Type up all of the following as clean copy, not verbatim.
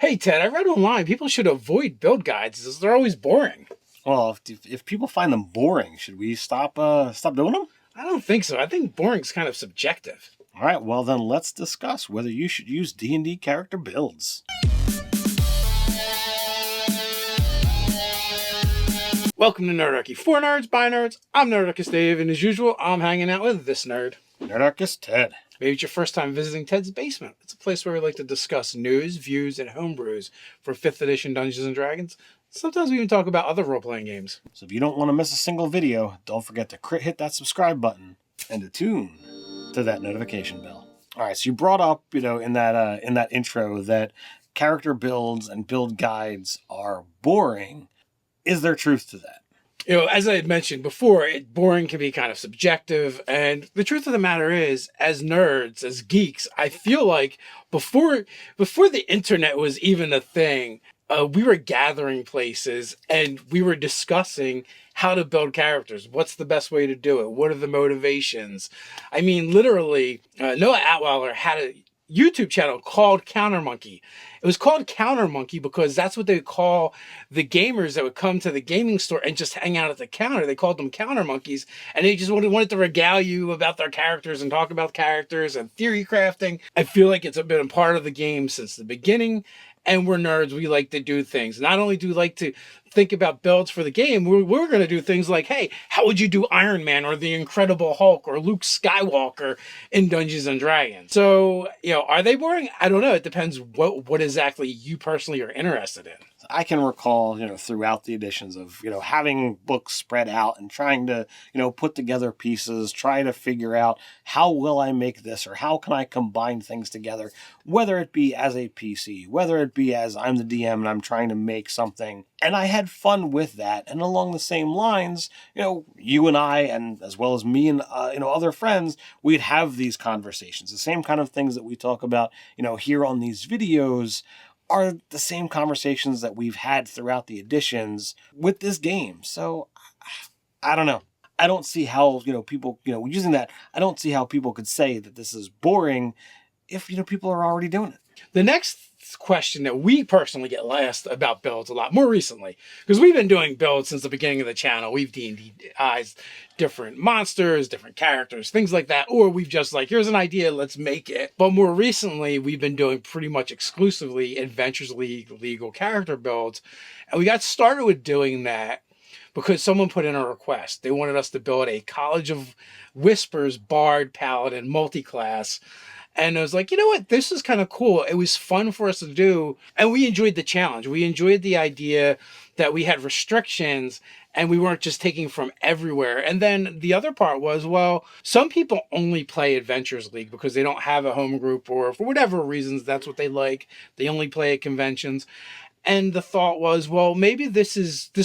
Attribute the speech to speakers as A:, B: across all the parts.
A: Hey, Ted, I read online people should avoid build guides as they're always boring.
B: Well, if people find them boring, should we stop doing them?
A: I don't think so. I think boring's kind of subjective.
B: All right, well then let's discuss whether you should use D&D character builds.
A: Welcome to Nerdarchy. For nerds, by nerds, I'm Nerdarchy Dave, and as usual, I'm hanging out with this nerd.
B: Nerdarchy Ted.
A: Maybe it's your first time visiting Ted's Basement. It's a place where we like to discuss news, views, and homebrews for 5th edition Dungeons & Dragons. Sometimes we even talk about other role-playing games.
B: So if you don't want to miss a single video, don't forget to hit that subscribe button and to tune to that notification bell. All right, so you brought up, in that intro that character builds and build guides are boring. Is there truth to that?
A: As I had mentioned before, boring can be kind of subjective. And the truth of the matter is, as nerds, as geeks, I feel like before the internet was even a thing, we were gathering places and we were discussing how to build characters. What's the best way to do it? What are the motivations? I mean, literally, Noah Atwaller had a YouTube channel called Counter Monkey. It was called Counter Monkey because that's what they call the gamers that would come to the gaming store and just hang out at the counter. They called them Counter Monkeys, and they just wanted to regale you about their characters and talk about characters and theory crafting. I feel like it's been a part of the game since the beginning, and we're nerds. We like to do things. Not only do we like to think about builds for the game, we're going to do things like, hey, how would you do Iron Man or the Incredible Hulk or Luke Skywalker in Dungeons and Dragons? So, are they boring? I don't know. It depends what exactly you personally are interested in.
B: I can recall, throughout the editions of, having books spread out and trying to, put together pieces, try to figure out how will I make this or how can I combine things together, whether it be as a PC, whether it be as I'm the DM and I'm trying to make something. And I had fun with that. And along the same lines, you and I, and as well as me and, other friends, we'd have these conversations. The same kind of things that we talk about, here on these videos are the same conversations that we've had throughout the editions with this game. So I don't know. I don't see how, people, using that, I don't see how people could say that this is boring if, people are already doing it.
A: The next question that we personally get asked about builds a lot more recently, because we've been doing builds since the beginning of the channel. We've D&D'ized different monsters, different characters, things like that, or we've just here's an idea, let's make it. But more recently, we've been doing pretty much exclusively Adventures League legal character builds, and we got started with doing that because someone put in a request. They wanted us to build a College of Whispers Bard Paladin multi-class. And I was like, you know what? This is kind of cool. It was fun for us to do. And we enjoyed the challenge. We enjoyed the idea that we had restrictions and we weren't just taking from everywhere. And then the other part was, well, some people only play Adventures League because they don't have a home group or for whatever reasons, that's what they like. They only play at conventions. And the thought was, well, maybe this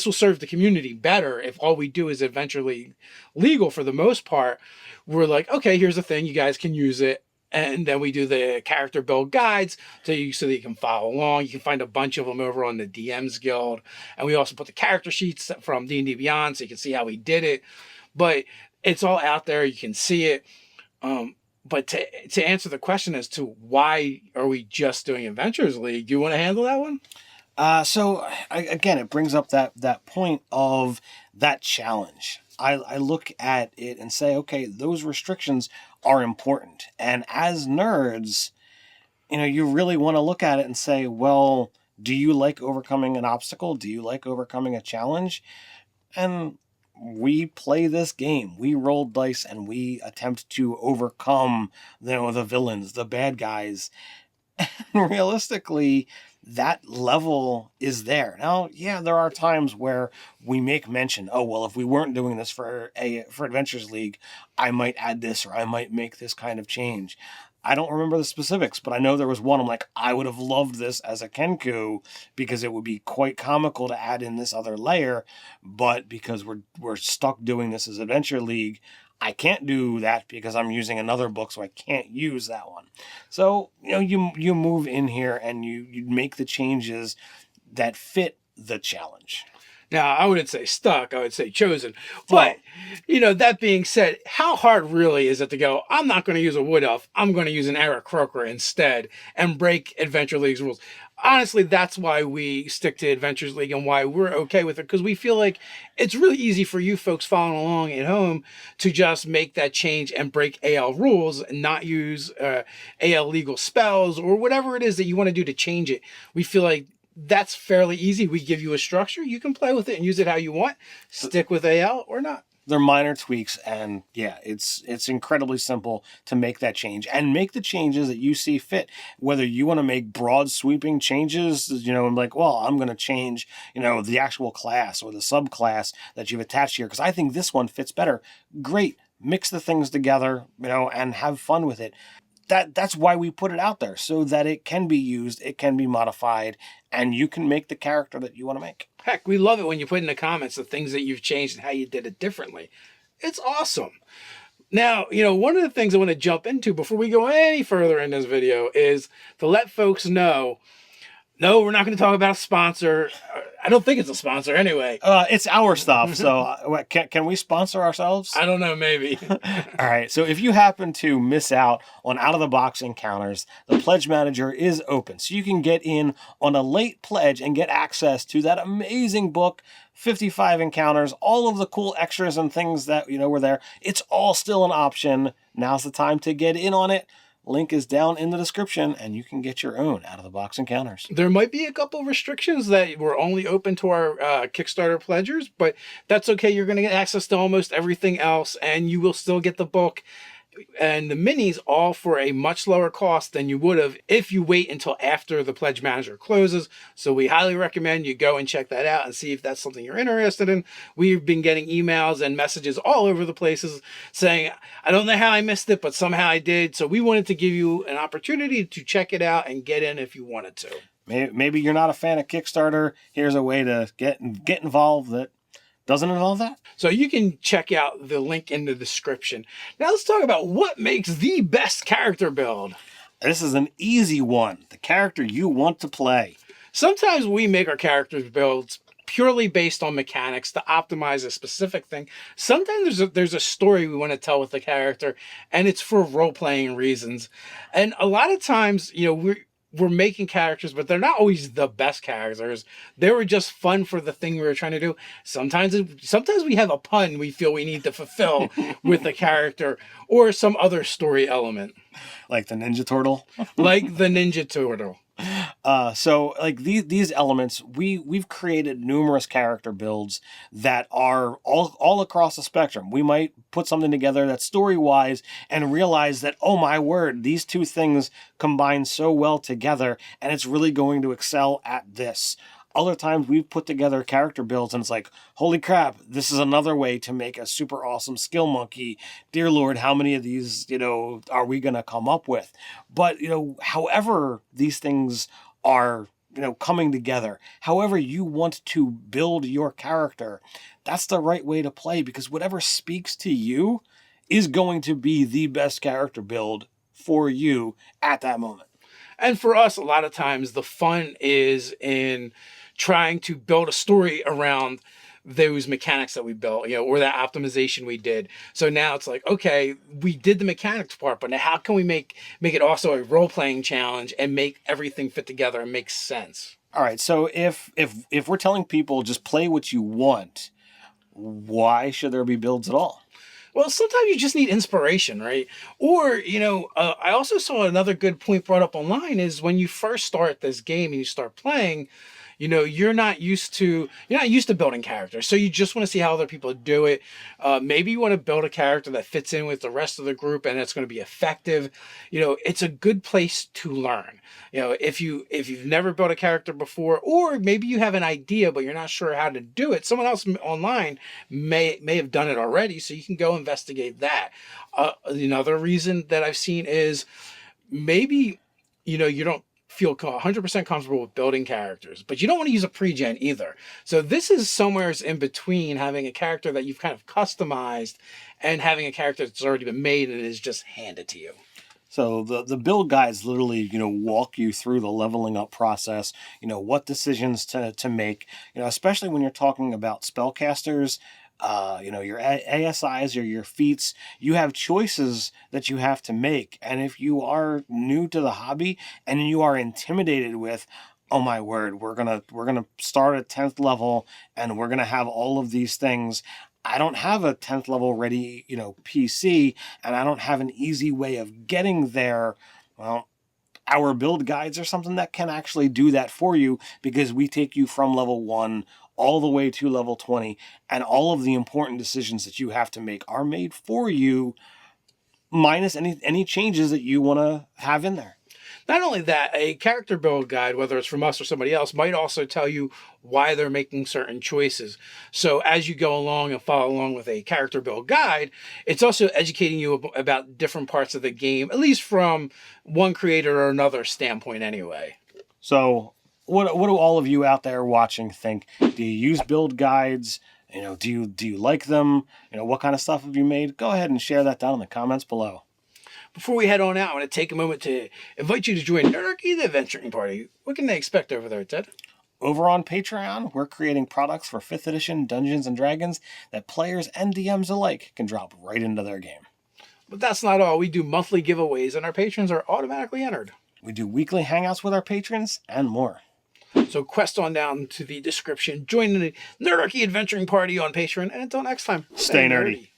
A: will serve the community better if all we do is Adventure League legal for the most part. We're like, okay, here's the thing. You guys can use it. And then we do the character build guides so that you can follow along. You can find a bunch of them over on the DM's Guild. And we also put the character sheets from D&D Beyond so you can see how we did it. But it's all out there. You can see it. But to answer the question as to why are we just doing Adventures League, do you want to handle that one?
B: Again, it brings up that point of that challenge. I look at it and say, okay, those restrictions are important. And as nerds, you really want to look at it and say, well, do you like overcoming an obstacle? Do you like overcoming a challenge? And we play this game. We roll dice and we attempt to overcome, the villains, the bad guys. And realistically, that level is there. Now, yeah, there are times where we make mention, oh, well, if we weren't doing this for Adventures League, I might add this or I might make this kind of change. I don't remember the specifics, but I know there was one I'm like, I would have loved this as a Kenku because it would be quite comical to add in this other layer, but because we're stuck doing this as Adventure League, I can't do that because I'm using another book, so I can't use that one. So, you move in here and you make the changes that fit the challenge.
A: Now, I wouldn't say stuck, I would say chosen. But, that being said, how hard really is it to go, I'm not going to use a Wood Elf, I'm going to use an Eric Croker instead and break Adventure League's rules? honestly, that's why we stick to Adventures League and why we're okay with it, because we feel like it's really easy for you folks following along at home to just make that change and break AL rules and not use AL legal spells or whatever it is that you want to do to change it. We feel like that's fairly easy. We give you a structure. You can play with it and use it how you want. Stick with AL or not.
B: They're minor tweaks, and yeah, it's incredibly simple to make that change and make the changes that you see fit. Whether you want to make broad sweeping changes, and like, well, I'm going to change, the actual class or the subclass that you've attached here because I think this one fits better. Great, mix the things together, and have fun with it. That's why we put it out there, so that it can be used, it can be modified, and you can make the character that you want to make.
A: Heck, we love it when you put in the comments the things that you've changed and how you did it differently. It's awesome. Now, one of the things I want to jump into before we go any further in this video is to let folks know, no, we're not going to talk about a sponsor. I don't think it's a sponsor anyway.
B: It's our stuff, so can we sponsor ourselves?
A: I don't know, maybe.
B: All right, so if you happen to miss out on out-of-the-box encounters, the Pledge Manager is open. So you can get in on a late pledge and get access to that amazing book, 55 encounters, all of the cool extras and things that, were there. It's all still an option. Now's the time to get in on it. Link is down in the description, and you can get your own out-of-the-box encounters.
A: There might be a couple restrictions that were only open to our Kickstarter pledgers, but that's okay. You're going to get access to almost everything else, and you will still get the book and the minis all for a much lower cost than you would have if you wait until after the Pledge Manager closes. So we highly recommend you go and check that out and see if that's something you're interested in. We've been getting emails and messages all over the places saying, I don't know how I missed it, but somehow I did. So we wanted to give you an opportunity to check it out and get in if you wanted to.
B: Maybe you're not a fan of Kickstarter. Here's a way to get involved that doesn't involve that.
A: So you can check out the link in the description. Now let's talk about what makes the best character build.
B: This is an easy one. The character you want to play.
A: Sometimes we make our characters builds purely based on mechanics to optimize a specific thing. Sometimes there's a story we want to tell with the character, and it's for role-playing reasons. And a lot of times, we're making characters, but they're not always the best characters. They were just fun for the thing we were trying to do. Sometimes we have a pun we feel we need to fulfill with the character or some other story element.
B: Like the Ninja Turtle?
A: Like the Ninja Turtle.
B: So like these elements, we've created numerous character builds that are all across the spectrum. We might put something together that's story-wise and realize that, oh my word, these two things combine so well together and it's really going to excel at this. Other times we've put together character builds and it's like, holy crap, this is another way to make a super awesome skill monkey. Dear Lord, how many of these, are we going to come up with? But, however these things are, coming together, however you want to build your character, that's the right way to play, because whatever speaks to you is going to be the best character build for you at that moment.
A: And for us, a lot of times the fun is in trying to build a story around those mechanics that we built, or that optimization we did. So now it's like, okay, we did the mechanics part, but now how can we make it also a role-playing challenge and make everything fit together and make sense?
B: All right, so if we're telling people just play what you want, why should there be builds at all?
A: Well, sometimes you just need inspiration, right? Or, I also saw another good point brought up online is when you first start this game and you start playing, you're not used to building characters. So you just want to see how other people do it. Maybe you want to build a character that fits in with the rest of the group and it's going to be effective. It's a good place to learn. If you've never built a character before, or maybe you have an idea, but you're not sure how to do it, someone else online may have done it already. So you can go investigate that. Another reason that I've seen is maybe, you don't feel 100% comfortable with building characters, but you don't want to use a pre-gen either. So this is somewhere in between having a character that you've kind of customized and having a character that's already been made and is just handed to you.
B: So the build guides literally, walk you through the leveling up process, what decisions to make, especially when you're talking about spellcasters. Your ASIs or your feats, you have choices that you have to make. And if you are new to the hobby and you are intimidated with, oh my word, we're gonna start at 10th level and we're gonna have all of these things. I don't have a 10th level ready, PC, and I don't have an easy way of getting there. Well, our build guides are something that can actually do that for you, because we take you from level 1 all the way to level 20, and all of the important decisions that you have to make are made for you, minus any changes that you want to have in there.
A: Not only that, a character build guide, whether it's from us or somebody else, might also tell you why they're making certain choices. So as you go along and follow along with a character build guide, it's also educating you about different parts of the game, at least from one creator or another standpoint anyway.
B: So what do all of you out there watching think? Do you use build guides? Do you like them? What kind of stuff have you made? Go ahead and share that down in the comments below.
A: Before we head on out, I want to take a moment to invite you to join Nerdarchy, the adventuring party. What can they expect over there, Ted?
B: Over on Patreon, we're creating products for 5th edition Dungeons & Dragons that players and DMs alike can drop right into their game.
A: But that's not all. We do monthly giveaways, and our patrons are automatically entered.
B: We do weekly hangouts with our patrons and more.
A: So quest on down to the description, join the Nerdarchy adventuring party on Patreon, and until next time,
B: Stay nerdy.